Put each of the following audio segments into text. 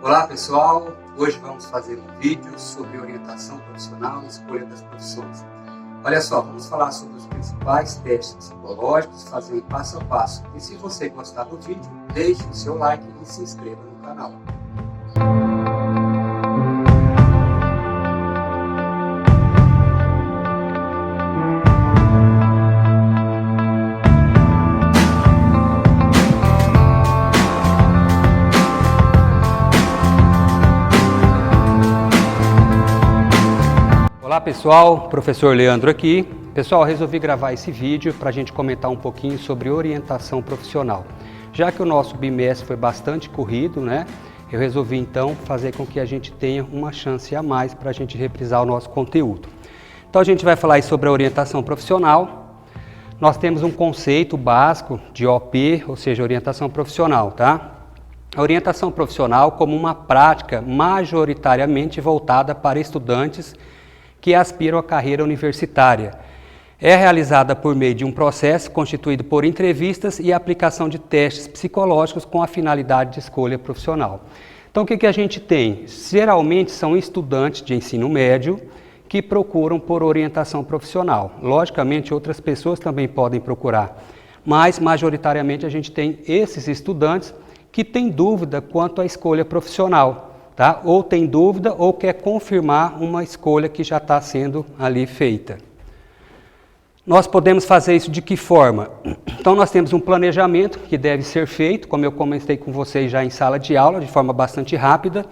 Olá pessoal, hoje vamos fazer um vídeo sobre orientação profissional e escolha das profissões. Olha só, vamos falar sobre os principais testes psicológicos, fazer um passo a passo. E se você gostar do vídeo, deixe o seu like e se inscreva no canal. Olá pessoal, professor Leandro aqui. Pessoal, resolvi gravar esse vídeo para a gente comentar um pouquinho sobre orientação profissional. Já que o nosso bimestre foi bastante corrido, né? Eu resolvi então fazer com que a gente tenha uma chance a mais para a gente reprisar o nosso conteúdo. Então a gente vai falar aí sobre a orientação profissional. Nós temos um conceito básico de OP, ou seja, orientação profissional, tá? A orientação profissional como uma prática majoritariamente voltada para estudantes que aspiram à carreira universitária. É realizada por meio de um processo constituído por entrevistas e aplicação de testes psicológicos com a finalidade de escolha profissional. Então, o que a gente tem? Geralmente são estudantes de ensino médio que procuram por orientação profissional. Logicamente, outras pessoas também podem procurar, mas majoritariamente a gente tem esses estudantes que têm dúvida quanto à escolha profissional. Tá? Ou tem dúvida ou quer confirmar uma escolha que já está sendo ali feita. Nós podemos fazer isso de que forma? Então nós temos um planejamento que deve ser feito, como eu comentei com vocês já em sala de aula, de forma bastante rápida.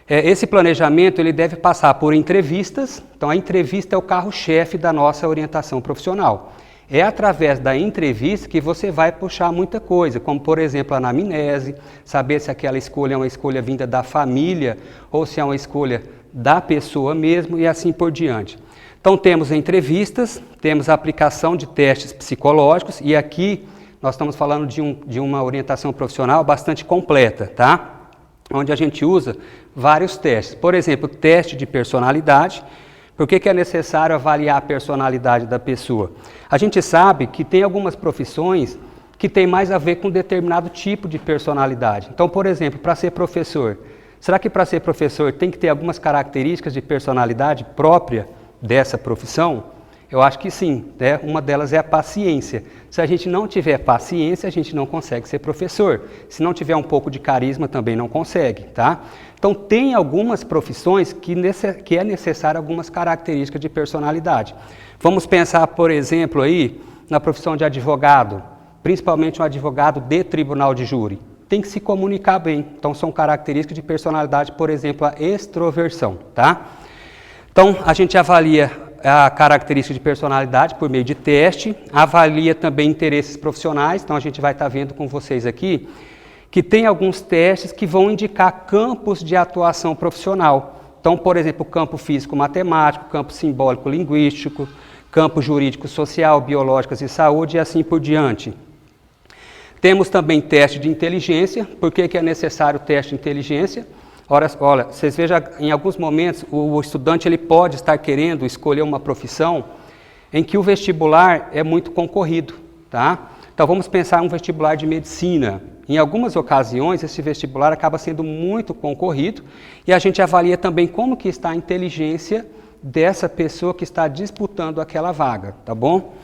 Esse planejamento ele deve passar por entrevistas, então a entrevista é o carro-chefe da nossa orientação profissional. É através da entrevista que você vai puxar muita coisa, como por exemplo a anamnese, saber se aquela escolha é uma escolha vinda da família ou se é uma escolha da pessoa mesmo e assim por diante. Então temos entrevistas, temos a aplicação de testes psicológicos e aqui nós estamos falando de uma orientação profissional bastante completa, tá? Onde a gente usa vários testes. Por exemplo, teste de personalidade. Por que é necessário avaliar a personalidade da pessoa? A gente sabe que tem algumas profissões que têm mais a ver com determinado tipo de personalidade. Então, por exemplo, para ser professor, será que para ser professor tem que ter algumas características de personalidade própria dessa profissão? Eu acho que sim, né? Uma delas é a paciência. Se a gente não tiver paciência, a gente não consegue ser professor. Se não tiver um pouco de carisma, também não consegue, tá? Então, tem algumas profissões que é necessário algumas características de personalidade. Vamos pensar, por exemplo, aí na profissão de advogado, principalmente um advogado de tribunal de júri. Tem que se comunicar bem. Então, são características de personalidade, por exemplo, a extroversão, tá? Então, a gente avalia a característica de personalidade por meio de teste, avalia também interesses profissionais, então a gente vai estar vendo com vocês aqui que tem alguns testes que vão indicar campos de atuação profissional. Então, por exemplo, campo físico-matemático, campo simbólico-linguístico, campo jurídico-social, biológicas e saúde e assim por diante. Temos também teste de inteligência. Por que é necessário o teste de inteligência? Olha, vocês vejam, em alguns momentos o estudante ele pode estar querendo escolher uma profissão em que o vestibular é muito concorrido, tá? Então vamos pensar em um vestibular de medicina. Em algumas ocasiões esse vestibular acaba sendo muito concorrido e a gente avalia também como que está a inteligência dessa pessoa que está disputando aquela vaga, tá bom?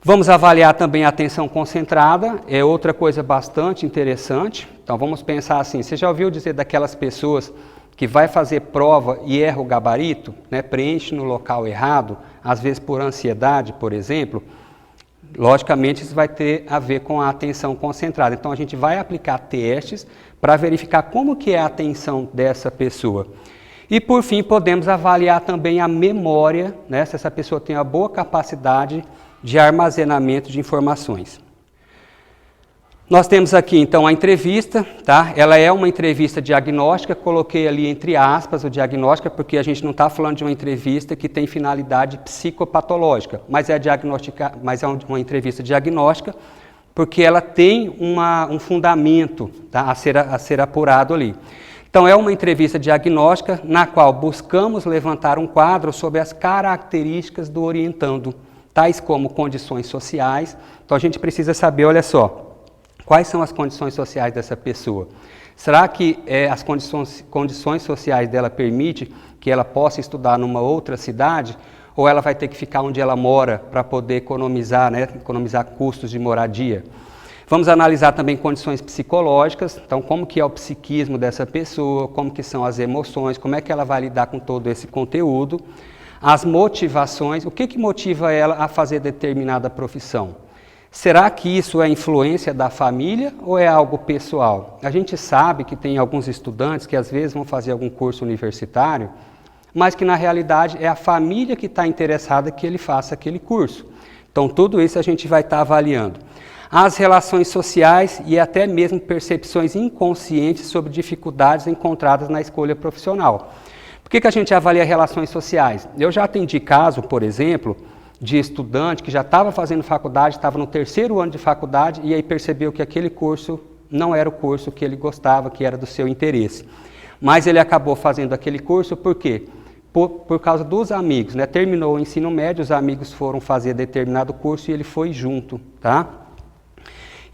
Vamos avaliar também a atenção concentrada, é outra coisa bastante interessante. Então vamos pensar assim, você já ouviu dizer daquelas pessoas que vai fazer prova e erra o gabarito, né, preenche no local errado, às vezes por ansiedade, por exemplo? Logicamente isso vai ter a ver com a atenção concentrada. Então a gente vai aplicar testes para verificar como que é a atenção dessa pessoa. E por fim podemos avaliar também a memória, né, se essa pessoa tem uma boa capacidade de armazenamento de informações. Nós temos aqui então a entrevista, tá? Ela é uma entrevista diagnóstica, coloquei ali entre aspas o diagnóstica porque a gente não está falando de uma entrevista que tem finalidade psicopatológica, mas é uma entrevista diagnóstica porque ela tem um fundamento, tá? a ser apurado ali. Então é uma entrevista diagnóstica na qual buscamos levantar um quadro sobre as características do orientando, tais como condições sociais. Então a gente precisa saber, olha só, quais são as condições sociais dessa pessoa? Será que as condições sociais dela permitem que ela possa estudar numa outra cidade? Ou ela vai ter que ficar onde ela mora para poder economizar, né, economizar custos de moradia? Vamos analisar também condições psicológicas, então como que é o psiquismo dessa pessoa, como que são as emoções, como é que ela vai lidar com todo esse conteúdo, as motivações, o que que motiva ela a fazer determinada profissão. Será que isso é influência da família ou é algo pessoal? A gente sabe que tem alguns estudantes que às vezes vão fazer algum curso universitário, mas que na realidade é a família que está interessada que ele faça aquele curso. Então tudo isso a gente vai estar avaliando. As relações sociais e até mesmo percepções inconscientes sobre dificuldades encontradas na escolha profissional. Por que a gente avalia relações sociais? Eu já atendi caso, por exemplo, de estudante que já estava fazendo faculdade, estava no 3º ano de faculdade e aí percebeu que aquele curso não era o curso que ele gostava, que era do seu interesse. Mas ele acabou fazendo aquele curso por quê? Por causa dos amigos, né? Terminou o ensino médio, os amigos foram fazer determinado curso e ele foi junto, tá?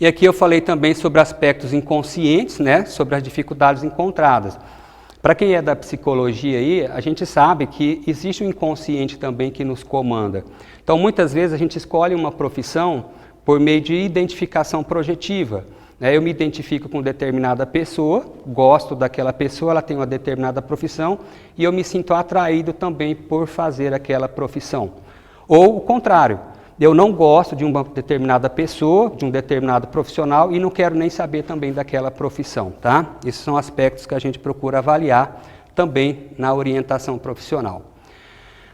E aqui eu falei também sobre aspectos inconscientes, né? Sobre as dificuldades encontradas. Para quem é da psicologia aí, a gente sabe que existe um inconsciente também que nos comanda. Então, muitas vezes a gente escolhe uma profissão por meio de identificação projetiva. Eu me identifico com determinada pessoa, gosto daquela pessoa, ela tem uma determinada profissão e eu me sinto atraído também por fazer aquela profissão. Ou o contrário, eu não gosto de uma determinada pessoa, de um determinado profissional e não quero nem saber também daquela profissão, tá? Esses são aspectos que a gente procura avaliar também na orientação profissional.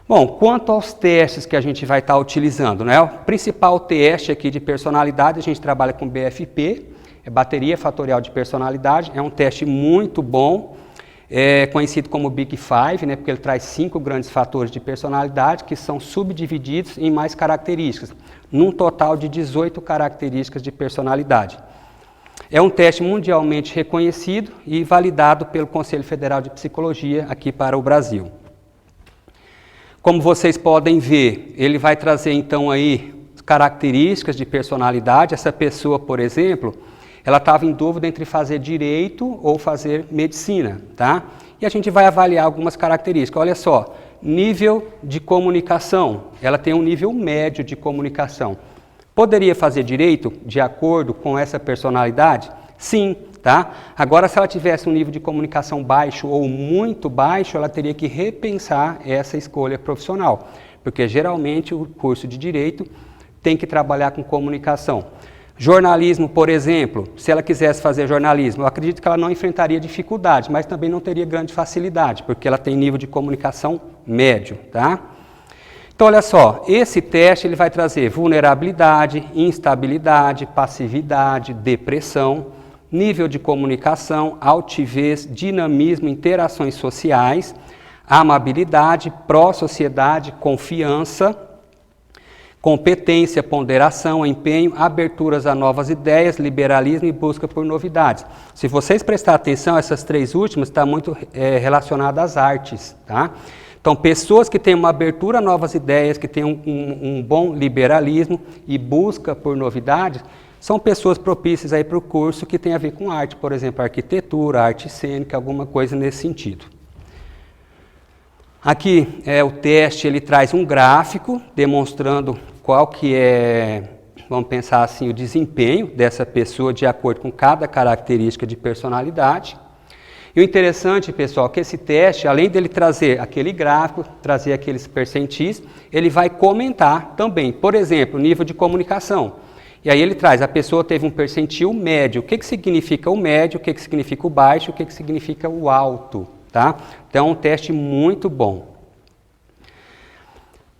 Bom, quanto aos testes que a gente vai estar utilizando, né? O principal teste aqui de personalidade, a gente trabalha com BFP, é bateria fatorial de personalidade, é um teste muito bom, é conhecido como Big Five, né, porque ele traz 5 grandes fatores de personalidade que são subdivididos em mais características, num total de 18 características de personalidade. É um teste mundialmente reconhecido e validado pelo Conselho Federal de Psicologia aqui para o Brasil. Como vocês podem ver, ele vai trazer então aí características de personalidade. Essa pessoa, por exemplo, ela estava em dúvida entre fazer direito ou fazer medicina, tá? E a gente vai avaliar algumas características. Olha só, nível de comunicação. Ela tem um nível médio de comunicação. Poderia fazer direito de acordo com essa personalidade? Sim, tá? Agora, se ela tivesse um nível de comunicação baixo ou muito baixo, ela teria que repensar essa escolha profissional, porque geralmente o curso de direito tem que trabalhar com comunicação. Jornalismo, por exemplo, se ela quisesse fazer jornalismo, eu acredito que ela não enfrentaria dificuldade, mas também não teria grande facilidade, porque ela tem nível de comunicação médio, tá? Então, olha só, esse teste ele vai trazer vulnerabilidade, instabilidade, passividade, depressão, nível de comunicação, altivez, dinamismo, interações sociais, amabilidade, pró-sociedade, confiança, competência, ponderação, empenho, aberturas a novas ideias, liberalismo e busca por novidades. Se vocês prestarem atenção, essas 3 últimas estão muito relacionadas às artes, tá? Então, pessoas que têm uma abertura a novas ideias, que têm um bom liberalismo e busca por novidades, são pessoas propícias aí para o curso que tem a ver com arte, por exemplo, arquitetura, arte cênica, alguma coisa nesse sentido. Aqui o teste, ele traz um gráfico demonstrando qual que é, vamos pensar assim, o desempenho dessa pessoa de acordo com cada característica de personalidade. E o interessante, pessoal, é que esse teste, além dele trazer aquele gráfico, trazer aqueles percentis, ele vai comentar também, por exemplo, nível de comunicação. E aí ele traz, a pessoa teve um percentil médio. O que significa o médio, o que significa o baixo, o que significa o alto, tá? Então é um teste muito bom.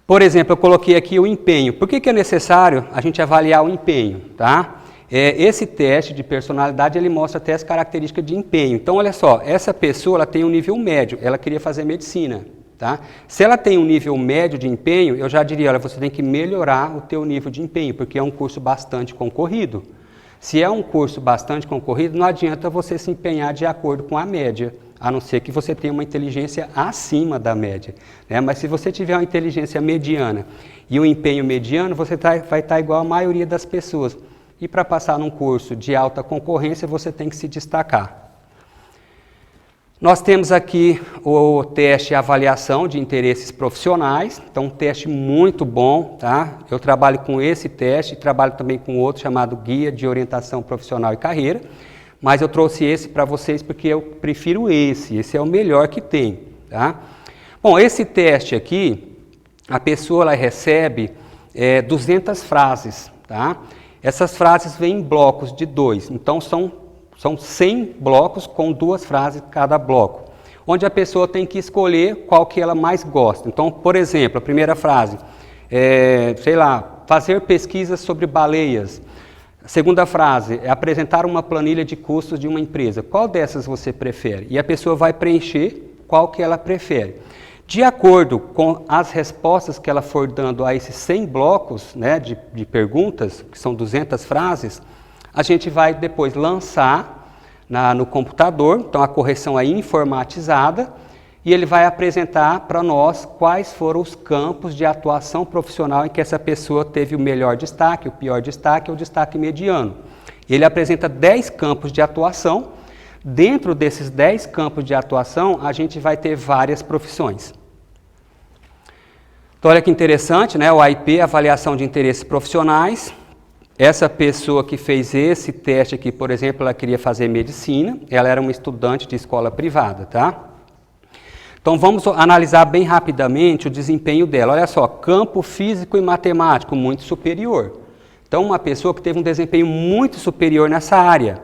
Por exemplo, eu coloquei aqui o empenho. Por que é necessário a gente avaliar o empenho, tá? Esse teste de personalidade, ele mostra até as características de empenho. Então, olha só, essa pessoa ela tem um nível médio, ela queria fazer medicina. Tá? Se ela tem um nível médio de empenho, eu já diria, olha, você tem que melhorar o teu nível de empenho, porque é um curso bastante concorrido. Se é um curso bastante concorrido, não adianta você se empenhar de acordo com a média, a não ser que você tenha uma inteligência acima da média, né? Mas se você tiver uma inteligência mediana e um empenho mediano, você vai estar igual a maioria das pessoas. E para passar num curso de alta concorrência, você tem que se destacar. Nós temos aqui o teste avaliação de interesses profissionais, então um teste muito bom, tá? Eu trabalho com esse teste, trabalho também com outro chamado Guia de Orientação Profissional e Carreira, mas eu trouxe esse para vocês porque eu prefiro esse é o melhor que tem, tá? Bom, esse teste aqui, a pessoa ela recebe 200 frases, tá? Essas frases vêm em blocos de 2, então são 100 blocos com 2 frases cada bloco, onde a pessoa tem que escolher qual que ela mais gosta. Então, por exemplo, a primeira frase sei lá, fazer pesquisas sobre baleias. A segunda frase é apresentar uma planilha de custos de uma empresa. Qual dessas você prefere? E a pessoa vai preencher qual que ela prefere. De acordo com as respostas que ela for dando a esses 100 blocos, né, de perguntas, que são 200 frases, a gente vai depois lançar no computador, então a correção é informatizada, e ele vai apresentar para nós quais foram os campos de atuação profissional em que essa pessoa teve o melhor destaque, o pior destaque ou o destaque mediano. Ele apresenta 10 campos de atuação. Dentro desses 10 campos de atuação, a gente vai ter várias profissões. Então, olha que interessante, né? O AIP, Avaliação de Interesses Profissionais. Essa pessoa que fez esse teste aqui, por exemplo, ela queria fazer medicina, ela era uma estudante de escola privada, tá? Então vamos analisar bem rapidamente o desempenho dela. Olha só, campo físico e matemático muito superior. Então uma pessoa que teve um desempenho muito superior nessa área.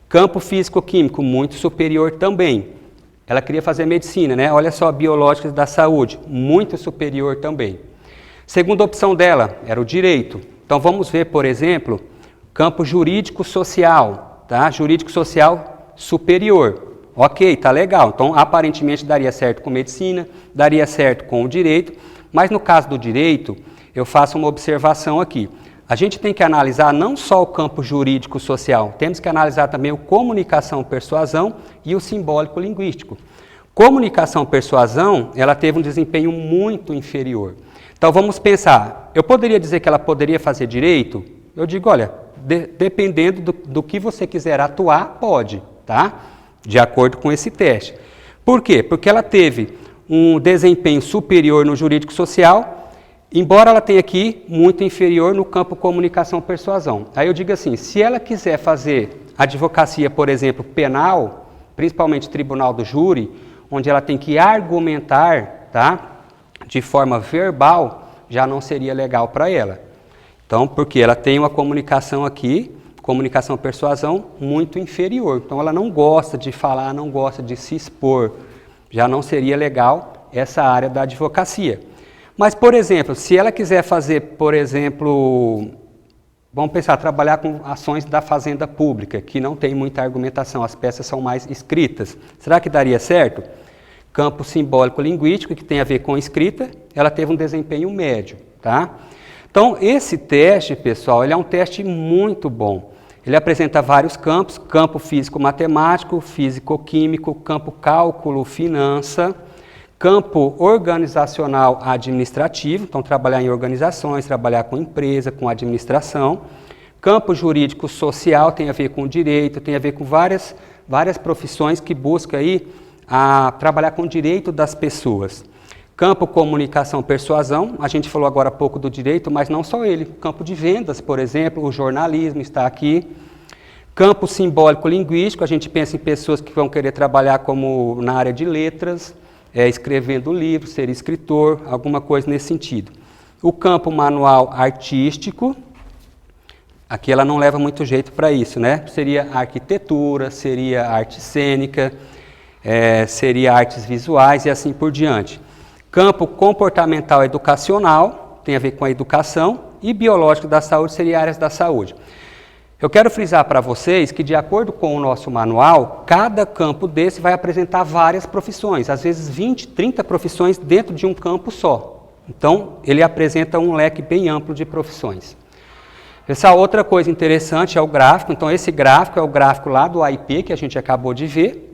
Campo físico-químico muito superior também. Ela queria fazer medicina, né? Olha só, biológicas da saúde, muito superior também. Segunda opção dela era o direito. Então vamos ver, por exemplo, campo jurídico-social, tá? Jurídico-social superior. Ok, tá legal. Então aparentemente daria certo com medicina, daria certo com o direito, mas no caso do direito, eu faço uma observação aqui. A gente tem que analisar não só o campo jurídico-social, temos que analisar também o comunicação-persuasão e o simbólico-linguístico. Comunicação-persuasão, ela teve um desempenho muito inferior. Então vamos pensar, eu poderia dizer que ela poderia fazer direito? Eu digo, olha, dependendo do que você quiser atuar, pode, tá? De acordo com esse teste. Por quê? Porque ela teve um desempenho superior no jurídico social, embora ela tenha aqui muito inferior no campo comunicação-persuasão. Aí eu digo assim, se ela quiser fazer advocacia, por exemplo, penal, principalmente tribunal do júri, onde ela tem que argumentar, tá? De forma verbal, já não seria legal para ela. Então, porque ela tem uma comunicação aqui, comunicação-persuasão, muito inferior. Então, ela não gosta de falar, não gosta de se expor. Já não seria legal essa área da advocacia. Mas, por exemplo, se ela quiser fazer, por exemplo, vamos pensar, trabalhar com ações da fazenda pública, que não tem muita argumentação, as peças são mais escritas. Será que daria certo? Campo simbólico-linguístico, que tem a ver com escrita, ela teve um desempenho médio, tá? Então, esse teste, pessoal, ele é um teste muito bom. Ele apresenta vários campos, campo físico-matemático, físico-químico, campo cálculo, finança, campo organizacional administrativo, então trabalhar em organizações, trabalhar com empresa, com administração, campo jurídico-social, tem a ver com direito, tem a ver com várias profissões que buscam aí a trabalhar com o direito das pessoas. Campo comunicação-persuasão, a gente falou agora há pouco do direito, mas não só ele. Campo de vendas, por exemplo, o jornalismo está aqui. Campo simbólico-linguístico, a gente pensa em pessoas que vão querer trabalhar como na área de letras, escrevendo livros, ser escritor, alguma coisa nesse sentido. O campo manual artístico, aqui ela não leva muito jeito para isso, né? Seria arquitetura, seria arte cênica, seria artes visuais e assim por diante. Campo comportamental educacional, tem a ver com a educação, e biológico da saúde seria áreas da saúde. Eu quero frisar para vocês que, de acordo com o nosso manual, cada campo desse vai apresentar várias profissões, às vezes 20, 30 profissões dentro de um campo só. Então, ele apresenta um leque bem amplo de profissões. Essa outra coisa interessante é o gráfico. Então, esse gráfico é o gráfico lá do AIP, que a gente acabou de ver.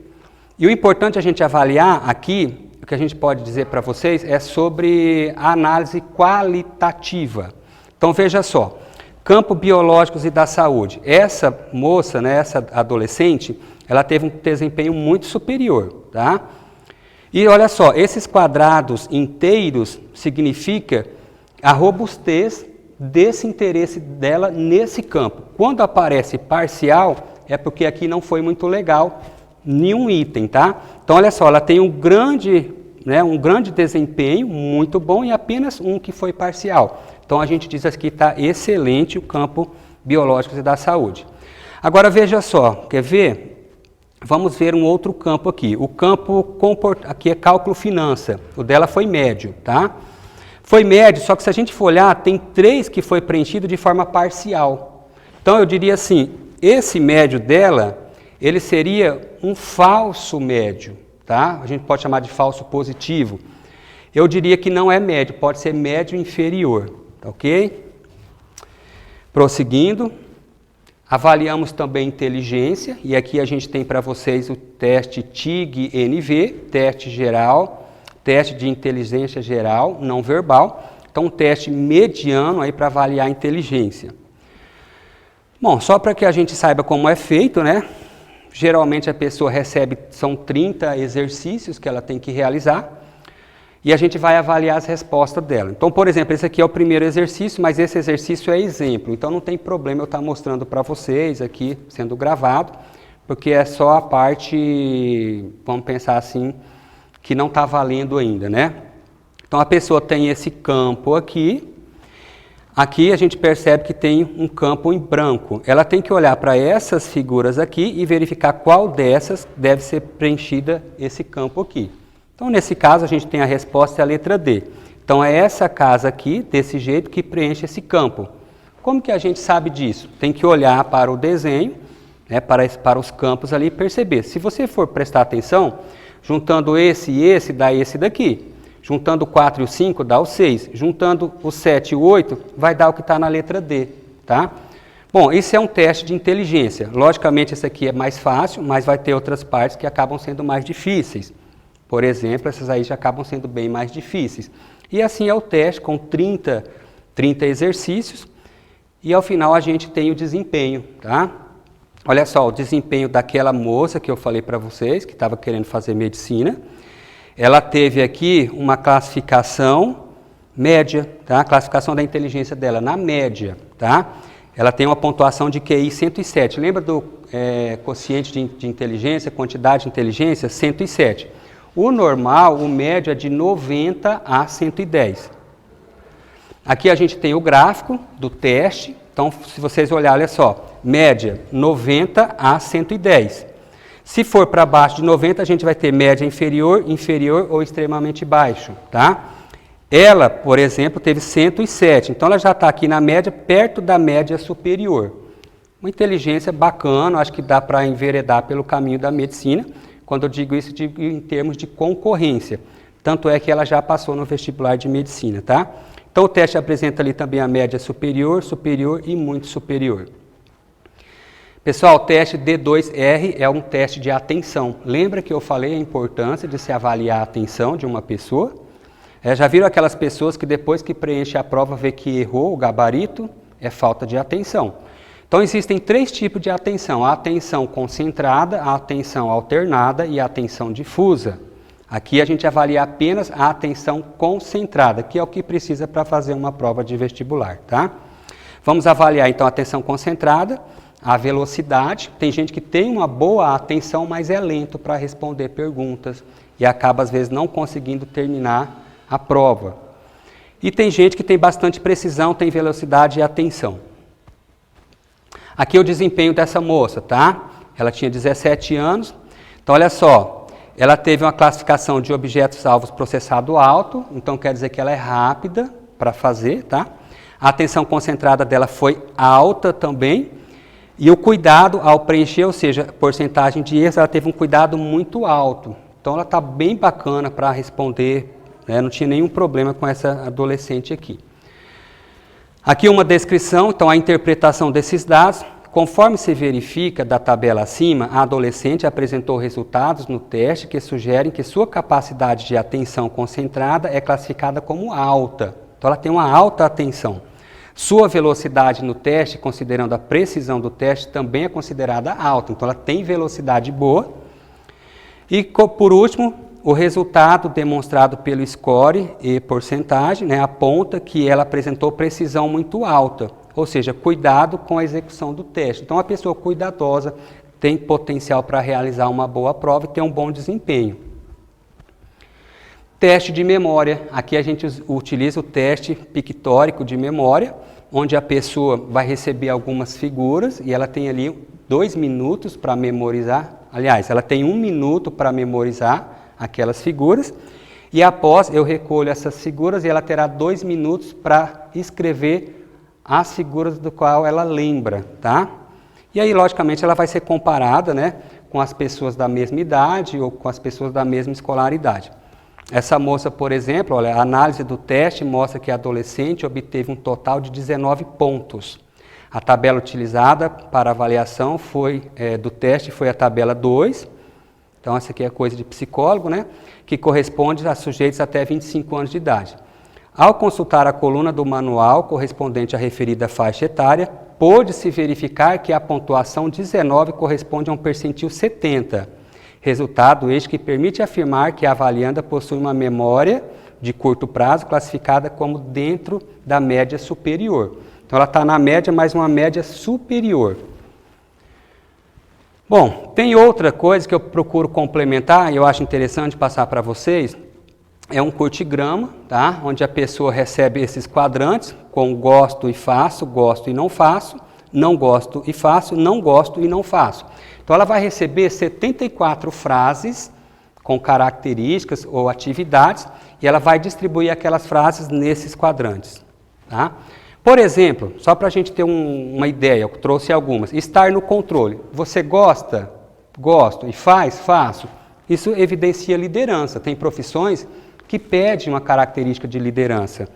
E o importante a gente avaliar aqui, o que a gente pode dizer para vocês, é sobre a análise qualitativa. Então, veja só, campo biológicos e da saúde. Essa moça, né, essa adolescente, ela teve um desempenho muito superior. tá? E olha só, esses quadrados inteiros significa a robustez desse interesse dela nesse campo. Quando aparece parcial, é porque aqui não foi muito legal nenhum item, tá? Então, olha só, ela tem um grande desempenho, muito bom, e apenas um que foi parcial. Então, a gente diz aqui que está excelente o campo biológico e da saúde. Agora, veja só, quer ver? Vamos ver um outro campo aqui. O campo aqui é cálculo finança. O dela foi médio, tá? Foi médio, só que se a gente for olhar, tem 3 que foi preenchido de forma parcial. Então, eu diria assim, esse médio dela, ele seria um falso médio, tá? A gente pode chamar de falso positivo. Eu diria que não é médio, pode ser médio inferior, tá ok? Prosseguindo, avaliamos também inteligência, e aqui a gente tem para vocês o teste TIG-NV, teste geral, teste de inteligência geral, não verbal. Então, um teste mediano aí para avaliar a inteligência. Bom, só para que a gente saiba como é feito, né? Geralmente a pessoa recebe, são 30 exercícios que ela tem que realizar, e a gente vai avaliar as respostas dela. Então, por exemplo, esse aqui é o primeiro exercício, mas esse exercício é exemplo, então não tem problema eu estar mostrando para vocês aqui, sendo gravado, porque é só a parte, vamos pensar assim, que não está valendo ainda, né? Então, a pessoa tem esse campo aqui. Aqui a gente percebe que tem um campo em branco. Ela tem que olhar para essas figuras aqui e verificar qual dessas deve ser preenchida esse campo aqui. Então, nesse caso, a gente tem a resposta, é a letra D. Então, é essa casa aqui, desse jeito, que preenche esse campo. Como que a gente sabe disso? Tem que olhar para o desenho, né, para os campos ali e perceber. Se você for prestar atenção, juntando esse e esse, dá esse daqui. Juntando o 4 e o 5, dá o 6. Juntando o 7 e o 8, vai dar o que está na letra D, tá? Bom, esse é um teste de inteligência. Logicamente, esse aqui é mais fácil, mas vai ter outras partes que acabam sendo mais difíceis. Por exemplo, essas aí já acabam sendo bem mais difíceis. E assim é o teste, com 30 exercícios. E ao final a gente tem o desempenho, tá? Olha só, o desempenho daquela moça que eu falei para vocês, que estava querendo fazer medicina. Ela teve aqui uma classificação média, tá? A classificação da inteligência dela na média, tá? Ela tem uma pontuação de QI 107. Lembra do quociente de inteligência, quantidade de inteligência? 107. O normal, o médio é de 90 a 110. Aqui a gente tem o gráfico do teste. Então, se vocês olharem, olha só, média 90 a 110. Se for para baixo de 90, a gente vai ter média inferior, inferior ou extremamente baixo, tá? Ela, por exemplo, teve 107, então ela já está aqui na média, perto da média superior. Uma inteligência bacana, acho que dá para enveredar pelo caminho da medicina. Quando eu digo isso, digo em termos de concorrência. Tanto é que ela já passou no vestibular de medicina, tá? Então o teste apresenta ali também a média superior, superior e muito superior. Pessoal, o teste D2R é um teste de atenção. Lembra que eu falei a importância de se avaliar a atenção de uma pessoa? Já viram aquelas pessoas que depois que preenche a prova vê que errou o gabarito? É falta de atenção. Então existem 3 tipos de atenção: a atenção concentrada, a atenção alternada e a atenção difusa. Aqui a gente avalia apenas a atenção concentrada, que é o que precisa para fazer uma prova de vestibular, tá? Vamos avaliar então a atenção concentrada, a velocidade. Tem gente que tem uma boa atenção, mas é lento para responder perguntas e acaba às vezes não conseguindo terminar a prova. E tem gente que tem bastante precisão, tem velocidade e atenção. Aqui é o desempenho dessa moça, tá? Ela tinha 17 anos. Então, olha só, ela teve uma classificação de objetos alvos processado alto, então quer dizer que ela é rápida para fazer, tá? A atenção concentrada dela foi alta também. E o cuidado ao preencher, ou seja, porcentagem de erros, ela teve um cuidado muito alto. Então, ela está bem bacana para responder, né? Não tinha nenhum problema com essa adolescente aqui. Aqui uma descrição, então a interpretação desses dados. Conforme se verifica da tabela acima, a adolescente apresentou resultados no teste que sugerem que sua capacidade de atenção concentrada é classificada como alta. Então ela tem uma alta atenção. Sua velocidade no teste, considerando a precisão do teste, também é considerada alta. Então ela tem velocidade boa. E por último, o resultado demonstrado pelo score e porcentagem, né, aponta que ela apresentou precisão muito alta, ou seja, cuidado com a execução do teste. Então, a pessoa cuidadosa tem potencial para realizar uma boa prova e ter um bom desempenho. Teste de memória. Aqui a gente utiliza o teste pictórico de memória, onde a pessoa vai receber algumas figuras e ela tem ali 2 minutos para memorizar. Aliás, ela tem 1 minuto para memorizar aquelas figuras, e após eu recolho essas figuras e ela terá 2 minutos para escrever as figuras do qual ela lembra, tá? E aí, logicamente, ela vai ser comparada, né, com as pessoas da mesma idade ou com as pessoas da mesma escolaridade. Essa moça, por exemplo, olha, a análise do teste mostra que a adolescente obteve um total de 19 pontos. A tabela utilizada para avaliação do teste foi a tabela 2, então essa aqui é coisa de psicólogo, né, que corresponde a sujeitos até 25 anos de idade. Ao consultar a coluna do manual correspondente à referida faixa etária, pôde-se verificar que a pontuação 19 corresponde a um percentil 70. Resultado este que permite afirmar que a avalianda possui uma memória de curto prazo classificada como dentro da média superior. Então ela está na média, mas uma média superior. Bom, tem outra coisa que eu procuro complementar e eu acho interessante passar para vocês. É um curtigrama, tá? Onde a pessoa recebe esses quadrantes com gosto e faço, gosto e não faço, não gosto e faço, não gosto e não faço. Então ela vai receber 74 frases com características ou atividades e ela vai distribuir aquelas frases nesses quadrantes, tá? Por exemplo, só para a gente ter uma ideia, eu trouxe algumas. Estar no controle. Você gosta? Gosto. E faz? Faço. Isso evidencia liderança. Tem profissões que pedem uma característica de liderança.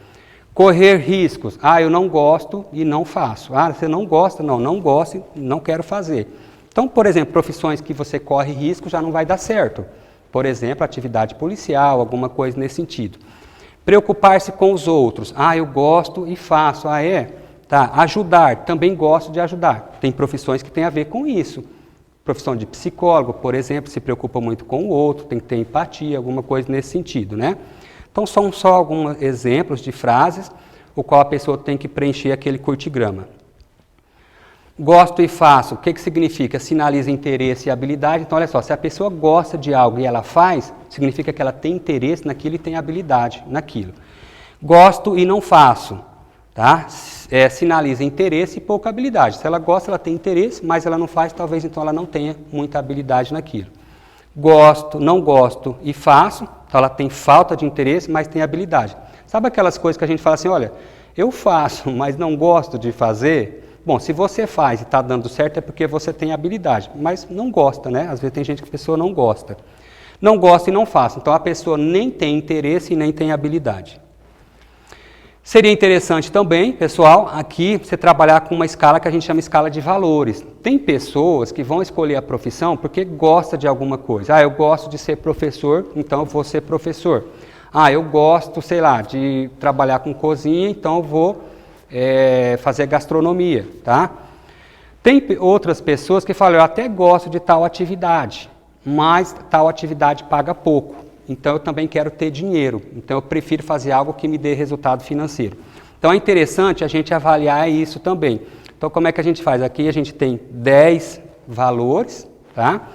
Correr riscos. Eu não gosto e não faço. Você não gosta? Não gosto e não quero fazer. Então, por exemplo, profissões que você corre risco já não vai dar certo. Por exemplo, atividade policial, alguma coisa nesse sentido. Preocupar-se com os outros. Eu gosto e faço. Tá. Ajudar. Também gosto de ajudar. Tem profissões que têm a ver com isso. Profissão de psicólogo, por exemplo, se preocupa muito com o outro, tem que ter empatia, alguma coisa nesse sentido, né? Então, são só alguns exemplos de frases, o qual a pessoa tem que preencher aquele curtigrama. Gosto e faço, o que significa? Sinaliza interesse e habilidade. Então, olha só, se a pessoa gosta de algo e ela faz, significa que ela tem interesse naquilo e tem habilidade naquilo. Gosto e não faço, tá? Sinaliza interesse e pouca habilidade. Se ela gosta, ela tem interesse, mas ela não faz, talvez então ela não tenha muita habilidade naquilo. Gosto, não gosto e faço, então ela tem falta de interesse, mas tem habilidade. Sabe aquelas coisas que a gente fala assim, olha, eu faço, mas não gosto de fazer? Bom, se você faz e está dando certo é porque você tem habilidade, mas não gosta, né? Às vezes tem gente que a pessoa não gosta. Não gosta e não faz, então a pessoa nem tem interesse e nem tem habilidade. Seria interessante também, pessoal, aqui você trabalhar com uma escala que a gente chama escala de valores. Tem pessoas que vão escolher a profissão porque gosta de alguma coisa. Eu gosto de ser professor, então eu vou ser professor. Eu gosto, sei lá, de trabalhar com cozinha, então eu vou fazer gastronomia, tá? Tem outras pessoas que falam, eu até gosto de tal atividade, mas tal atividade paga pouco. Então, eu também quero ter dinheiro. Então, eu prefiro fazer algo que me dê resultado financeiro. Então, é interessante a gente avaliar isso também. Então, como é que a gente faz? Aqui a gente tem 10 valores, tá?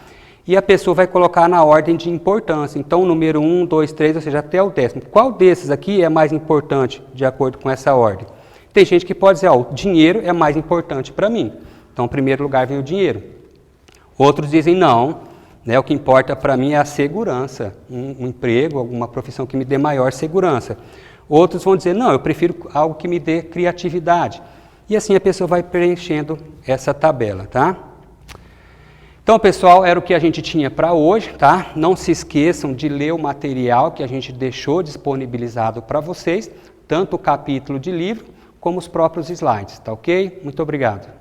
E a pessoa vai colocar na ordem de importância. Então, número 1, 2, 3, ou seja, até o 10º. Qual desses aqui é mais importante, de acordo com essa ordem? Tem gente que pode dizer, o dinheiro é mais importante para mim. Então, em primeiro lugar vem o dinheiro. Outros dizem, não. O que importa para mim é a segurança, um emprego, alguma profissão que me dê maior segurança. Outros vão dizer, não, eu prefiro algo que me dê criatividade. E assim a pessoa vai preenchendo essa tabela, tá? Então, pessoal, era o que a gente tinha para hoje, tá? Não se esqueçam de ler o material que a gente deixou disponibilizado para vocês, tanto o capítulo de livro como os próprios slides, tá ok? Muito obrigado.